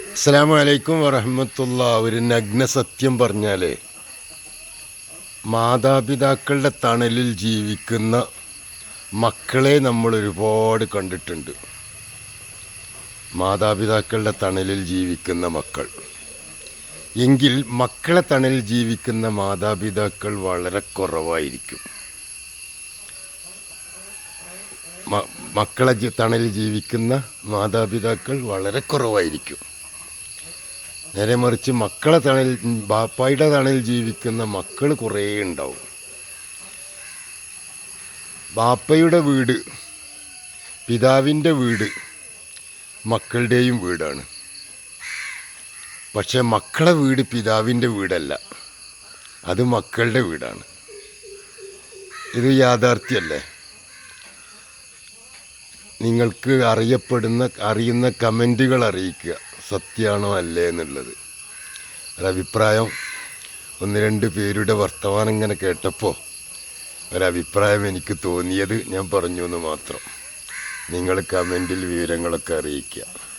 അസ്സലാമു അലൈക്കും വറഹ്മത്തുള്ളാ. ഒരു നഗ്ന സത്യം പറഞ്ഞാൽ മാതാപിതാക്കളുടെ തണലിൽ ജീവിക്കുന്ന മക്കളെ നമ്മൾ ഒരുപാട് കണ്ടിട്ടുണ്ട്. മാതാപിതാക്കളുടെ തണലിൽ ജീവിക്കുന്ന മക്കൾ, എങ്കിൽ മക്കളെ തണലിൽ ജീവിക്കുന്ന മാതാപിതാക്കൾ വളരെ കുറവായിരിക്കും. മക്കളെ തണലിൽ ജീവിക്കുന്ന മാതാപിതാക്കൾ വളരെ കുറവായിരിക്കും. നേരെ മറിച്ച് മക്കളെ തണലിൽ, ബാപ്പായുടെ തണലിൽ ജീവിക്കുന്ന മക്കൾ കുറേ ഉണ്ടാവും. ബാപ്പയുടെ വീട്, പിതാവിൻ്റെ വീട് മക്കളുടെയും വീടാണ്. പക്ഷെ മക്കളെ വീട് പിതാവിൻ്റെ വീടല്ല, അത് മക്കളുടെ വീടാണ്. ഇത് യാഥാർത്ഥ്യമല്ലേ? നിങ്ങൾക്ക് അറിയുന്ന കമൻറ്റുകൾ അറിയിക്കുക, സത്യമാണോ അല്ലേ എന്നുള്ളത്. ഒരഭിപ്രായം, ഒന്ന് രണ്ട് പേരുടെ വർത്തമാനം ഇങ്ങനെ കേട്ടപ്പോൾ ഒരഭിപ്രായം എനിക്ക് തോന്നിയത് ഞാൻ പറഞ്ഞു എന്ന് മാത്രം. നിങ്ങൾ കമൻറ്റിൽ വിവരങ്ങളൊക്കെ അറിയിക്കുക.